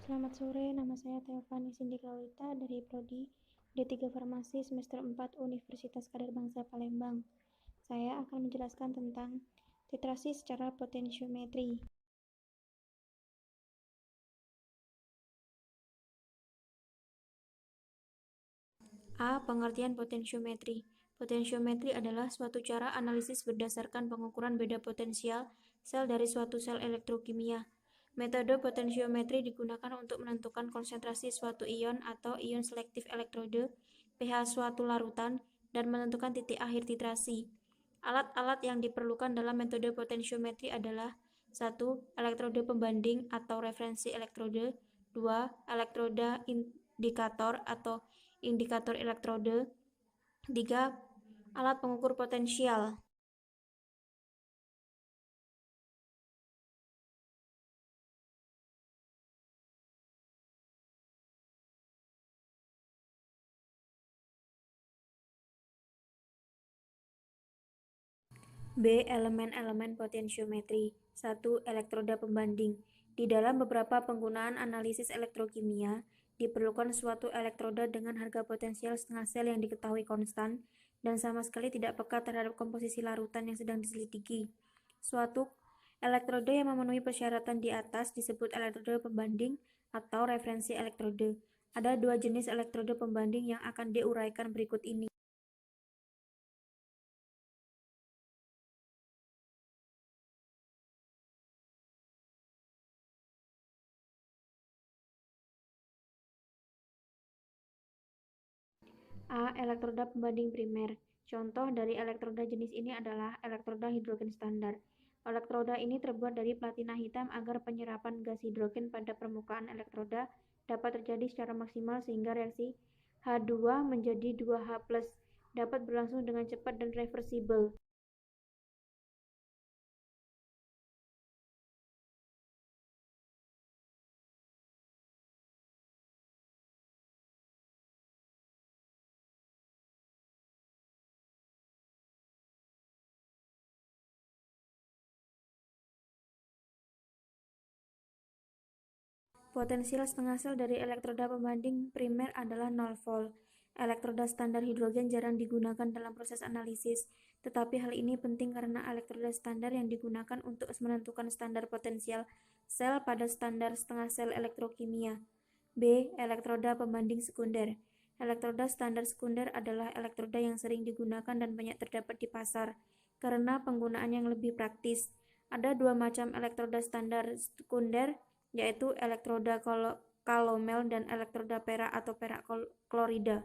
Selamat sore, nama saya Teofani Sindik Laulita dari Prodi D3 Farmasi semester 4 Universitas Kader Bangsa Palembang. Saya akan menjelaskan tentang titrasi secara potensiometri. A. Pengertian potensiometri. Potensiometri adalah suatu cara analisis berdasarkan pengukuran beda potensial sel dari suatu sel elektrokimia. Metode potensiometri digunakan untuk menentukan konsentrasi suatu ion atau ion selektif elektrode, pH suatu larutan, dan menentukan titik akhir titrasi. Alat-alat yang diperlukan dalam metode potensiometri adalah 1. Elektrode pembanding atau referensi elektrode. 2. Elektroda indikator atau indikator elektrode. 3. Alat pengukur potensial. B. Elemen-elemen potensiometri. 1. Elektroda pembanding. Di dalam beberapa penggunaan analisis elektrokimia, diperlukan suatu elektroda dengan harga potensial setengah sel yang diketahui konstan dan sama sekali tidak peka terhadap komposisi larutan yang sedang diselidiki. Suatu elektroda yang memenuhi persyaratan di atas disebut elektroda pembanding atau referensi elektrode. Ada dua jenis elektroda pembanding yang akan diuraikan berikut ini. A. Elektroda pembanding primer. Contoh dari elektroda jenis ini adalah elektroda hidrogen standar. Elektroda ini terbuat dari platina hitam agar penyerapan gas hidrogen pada permukaan elektroda dapat terjadi secara maksimal sehingga reaksi H2 menjadi 2H+, dapat berlangsung dengan cepat dan reversibel. Potensial setengah sel dari elektroda pembanding primer adalah 0 volt. Elektroda standar hidrogen jarang digunakan dalam proses analisis, tetapi hal ini penting karena elektroda standar yang digunakan untuk menentukan standar potensial sel pada standar setengah sel elektrokimia. B. Elektroda pembanding sekunder. Elektroda standar sekunder adalah elektroda yang sering digunakan dan banyak terdapat di pasar karena penggunaan yang lebih praktis. Ada dua macam elektroda standar sekunder, yaitu elektroda kalomel dan elektroda perak atau perak klorida.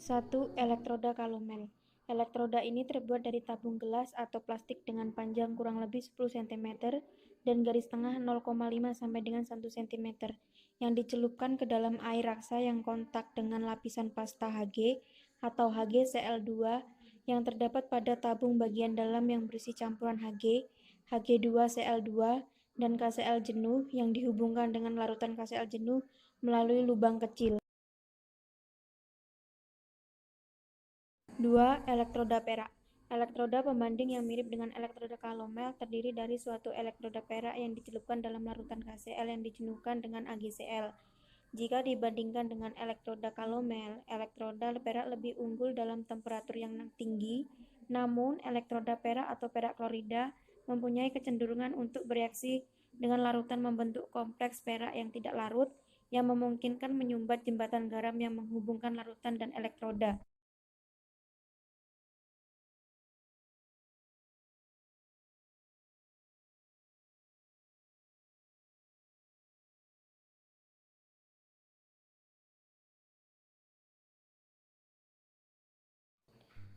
Satu. Elektroda kalomel. Elektroda ini terbuat dari tabung gelas atau plastik dengan panjang kurang lebih 10 cm dan garis tengah 0,5 sampai dengan 1 cm yang dicelupkan ke dalam air raksa yang kontak dengan lapisan pasta Hg atau HgCl2 yang terdapat pada tabung bagian dalam yang berisi campuran Hg, Hg2Cl2, dan KCl jenuh yang dihubungkan dengan larutan KCl jenuh melalui lubang kecil. 2. Elektroda perak. Elektroda pembanding yang mirip dengan elektroda kalomel terdiri dari suatu elektroda perak yang dicelupkan dalam larutan KCl yang dijenuhkan dengan AgCl. Jika dibandingkan dengan elektroda kalomel, elektroda perak lebih unggul dalam temperatur yang tinggi, namun elektroda perak atau perak klorida mempunyai kecenderungan untuk bereaksi dengan larutan membentuk kompleks perak yang tidak larut yang memungkinkan menyumbat jembatan garam yang menghubungkan larutan dan elektroda.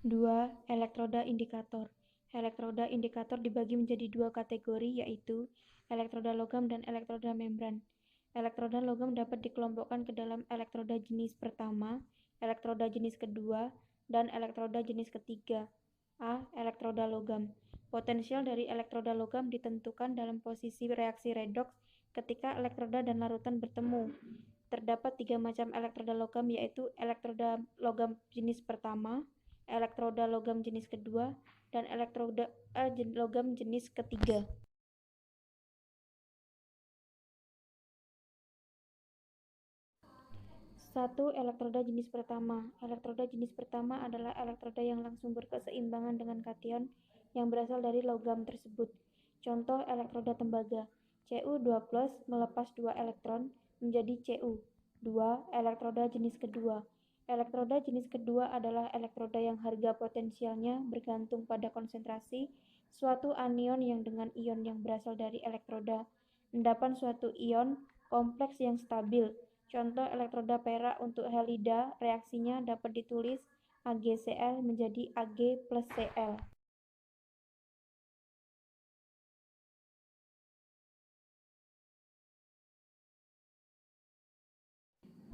Dua. Elektroda indikator. Elektroda indikator dibagi menjadi dua kategori, yaitu elektroda logam dan elektroda membran. Elektroda logam dapat dikelompokkan ke dalam elektroda jenis pertama, elektroda jenis kedua, dan elektroda jenis ketiga. A. Elektroda logam. Potensial dari elektroda logam ditentukan dalam posisi reaksi redoks ketika elektroda dan larutan bertemu. Terdapat 3 macam elektroda logam, yaitu elektroda logam jenis pertama, elektroda logam jenis kedua, dan elektroda logam jenis ketiga. 1. Elektroda jenis pertama. Elektroda jenis pertama adalah elektroda yang langsung berkeseimbangan dengan kation yang berasal dari logam tersebut. Contoh elektroda tembaga. Cu2+ melepas 2 elektron menjadi Cu. 2. Elektroda jenis kedua. Elektroda jenis kedua adalah elektroda yang harga potensialnya bergantung pada konsentrasi suatu anion yang dengan ion yang berasal dari elektroda. Endapan suatu ion kompleks yang stabil. Contoh elektroda perak untuk halida, reaksinya dapat ditulis AgCl menjadi Ag plus Cl.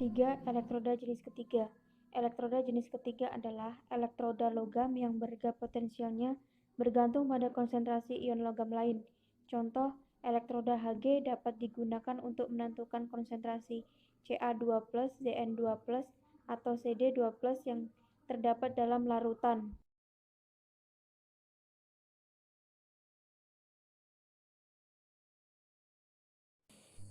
Tiga. Elektroda jenis ketiga. Elektroda jenis ketiga adalah elektroda logam yang harga potensialnya bergantung pada konsentrasi ion logam lain. Contoh, elektroda Hg dapat digunakan untuk menentukan konsentrasi Ca2+, Zn2+, atau Cd2+ yang terdapat dalam larutan.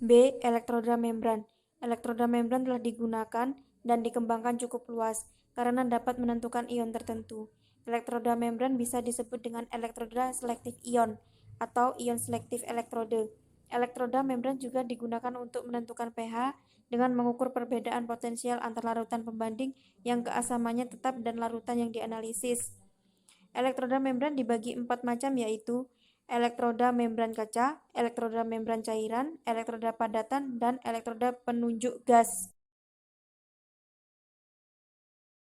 B. Elektroda membran. Elektroda membran telah digunakan dan dikembangkan cukup luas karena dapat menentukan ion tertentu. Elektroda membran bisa disebut dengan elektroda selektif ion atau ion selektif elektrode. Elektroda membran juga digunakan untuk menentukan pH dengan mengukur perbedaan potensial antar larutan pembanding yang keasamannya tetap dan larutan yang dianalisis. Elektroda membran dibagi 4 macam, yaitu elektroda membran kaca, elektroda membran cairan, elektroda padatan, dan elektroda penunjuk gas.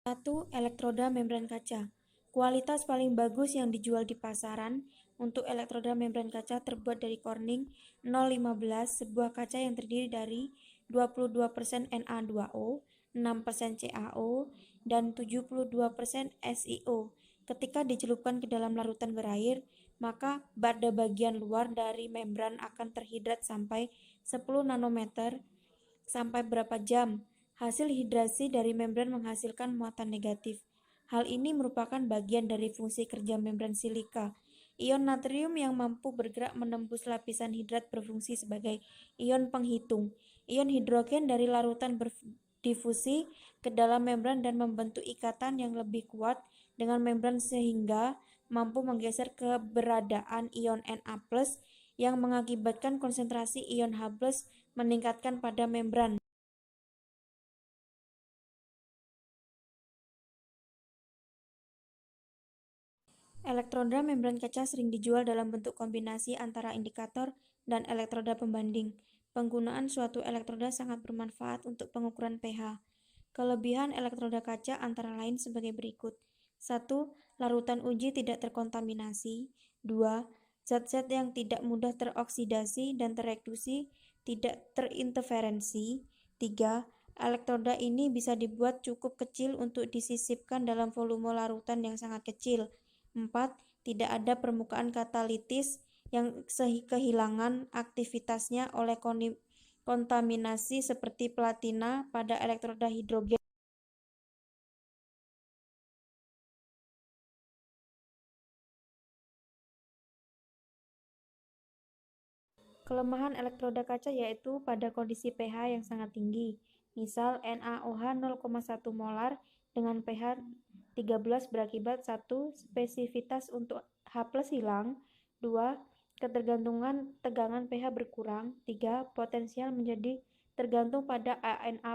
1. Elektroda membran kaca. Kualitas paling bagus yang dijual di pasaran untuk elektroda membran kaca terbuat dari Corning 015, sebuah kaca yang terdiri dari 22% Na2O, 6% CaO, dan 72% SiO. Ketika dicelupkan ke dalam larutan berair, maka pada bagian luar dari membran akan terhidrat sampai 10 nanometer sampai berapa jam. Hasil hidrasi dari membran menghasilkan muatan negatif. Hal ini merupakan bagian dari fungsi kerja membran silika. Ion natrium yang mampu bergerak menembus lapisan hidrat berfungsi sebagai ion penghitung. Ion hidrogen dari larutan berdifusi ke dalam membran dan membentuk ikatan yang lebih kuat dengan membran sehingga mampu menggeser keberadaan ion Na+ yang mengakibatkan konsentrasi ion H+ meningkatkan pada membran. Elektroda membran kaca sering dijual dalam bentuk kombinasi antara indikator dan elektroda pembanding. Penggunaan suatu elektroda sangat bermanfaat untuk pengukuran pH. Kelebihan elektroda kaca antara lain sebagai berikut. 1. Larutan uji tidak terkontaminasi. 2. Zat-zat yang tidak mudah teroksidasi dan tereduksi tidak terinterferensi. 3. Elektroda ini bisa dibuat cukup kecil untuk disisipkan dalam volume larutan yang sangat kecil. 4. Tidak ada permukaan katalitis yang kehilangan aktivitasnya oleh kontaminasi seperti platina pada elektroda hidrogen. Kelemahan elektroda kaca yaitu pada kondisi pH yang sangat tinggi. Misal NaOH 0,1 molar dengan pH 13 berakibat 1. Spesifitas untuk H+ hilang. 2. Ketergantungan tegangan pH berkurang. 3. Potensial menjadi tergantung pada Na+.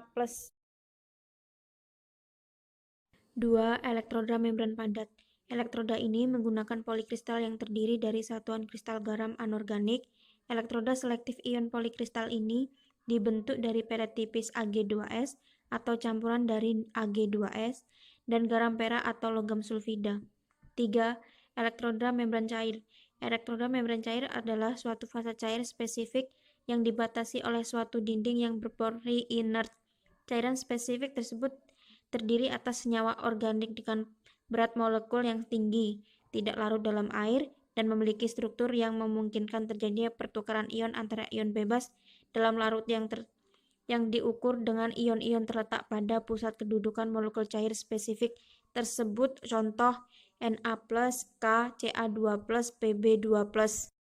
2. Elektroda membran padat. Elektroda ini menggunakan polikristal yang terdiri dari satuan kristal garam anorganik. Elektroda selektif ion polikristal ini dibentuk dari pelet tipis Ag2S atau campuran dari Ag2S dan garam perak atau logam sulfida. 3. Elektroda membran cair. Elektroda membran cair adalah suatu fase cair spesifik yang dibatasi oleh suatu dinding yang berpori inert. Cairan spesifik tersebut terdiri atas senyawa organik dengan berat molekul yang tinggi, tidak larut dalam air, dan memiliki struktur yang memungkinkan terjadinya pertukaran ion antara ion bebas dalam larut yang diukur dengan ion-ion terletak pada pusat kedudukan molekul cair spesifik tersebut. Contoh Na+, K, Ca2+, Pb2+.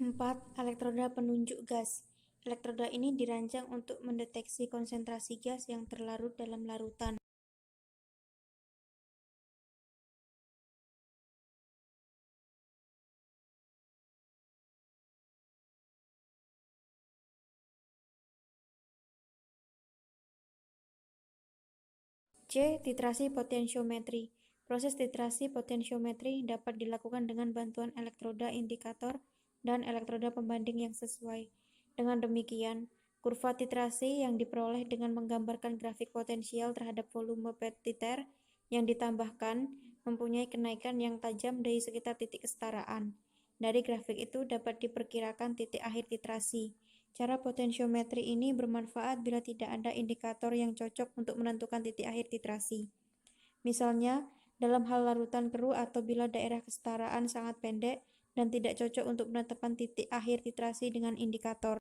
4. Elektroda penunjuk gas. Elektroda ini dirancang untuk mendeteksi konsentrasi gas yang terlarut dalam larutan. C. Titrasi potentiometri. Proses titrasi potentiometri dapat dilakukan dengan bantuan elektroda indikator dan elektroda pembanding yang sesuai. Dengan demikian, kurva titrasi yang diperoleh dengan menggambarkan grafik potensial terhadap volume petiter yang ditambahkan mempunyai kenaikan yang tajam dari sekitar titik kesetaraan. Dari grafik itu dapat diperkirakan titik akhir titrasi. Cara potentiometri ini bermanfaat bila tidak ada indikator yang cocok untuk menentukan titik akhir titrasi. Misalnya, dalam hal larutan keruh atau bila daerah kesetaraan sangat pendek dan tidak cocok untuk menetapkan titik akhir titrasi dengan indikator.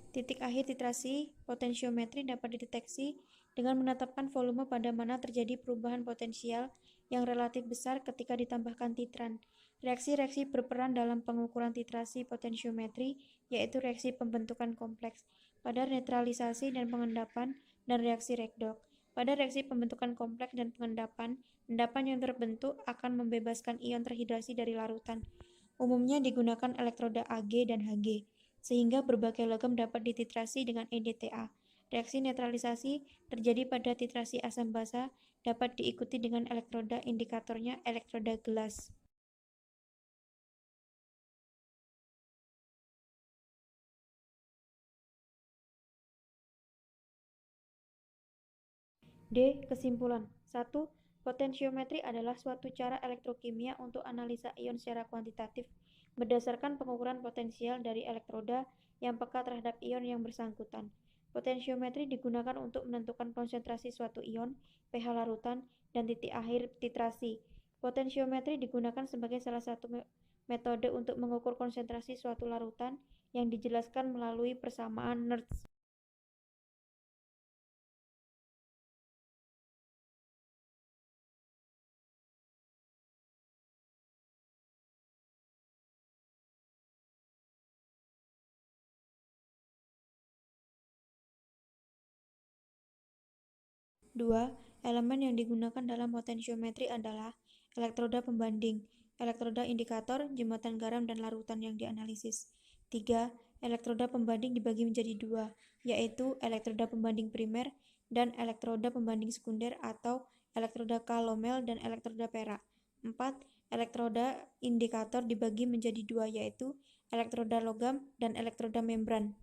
Titik akhir titrasi potentiometri dapat dideteksi dengan menetapkan volume pada mana terjadi perubahan potensial yang relatif besar ketika ditambahkan titran. Reaksi-reaksi berperan dalam pengukuran titrasi potentiometri yaitu reaksi pembentukan kompleks, pada netralisasi dan pengendapan, dan reaksi redoks. Pada reaksi pembentukan kompleks dan pengendapan, endapan yang terbentuk akan membebaskan ion terhidrasi dari larutan. Umumnya digunakan elektroda Ag dan Hg, sehingga berbagai logam dapat dititrasi dengan EDTA. Reaksi netralisasi terjadi pada titrasi asam basa dapat diikuti dengan elektroda indikatornya elektroda gelas. D. Kesimpulan. 1. Potentiometri adalah suatu cara elektrokimia untuk analisa ion secara kuantitatif berdasarkan pengukuran potensial dari elektroda yang peka terhadap ion yang bersangkutan. Potentiometri digunakan untuk menentukan konsentrasi suatu ion, pH larutan, dan titik akhir titrasi. Potentiometri digunakan sebagai salah satu metode untuk mengukur konsentrasi suatu larutan yang dijelaskan melalui persamaan Nernst. Dua, elemen yang digunakan dalam potentiometri adalah elektroda pembanding, elektroda indikator, jembatan garam, dan larutan yang dianalisis. 3. Elektroda pembanding dibagi menjadi dua, yaitu elektroda pembanding primer dan elektroda pembanding sekunder atau elektroda kalomel dan elektroda perak. 4. Elektroda indikator dibagi menjadi dua, yaitu elektroda logam dan elektroda membran.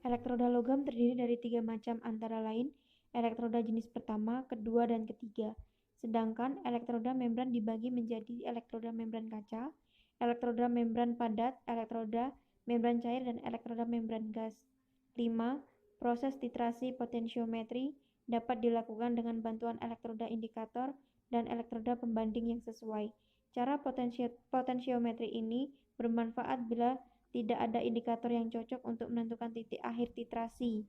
Elektroda logam terdiri dari tiga macam antara lain elektroda jenis pertama, kedua, dan ketiga. Sedangkan elektroda membran dibagi menjadi elektroda membran kaca, elektroda membran padat, elektroda membran cair, dan elektroda membran gas. 5. Proses titrasi potentiometri dapat dilakukan dengan bantuan elektroda indikator dan elektroda pembanding yang sesuai. Cara potentiometri ini bermanfaat bila tidak ada indikator yang cocok untuk menentukan titik akhir titrasi.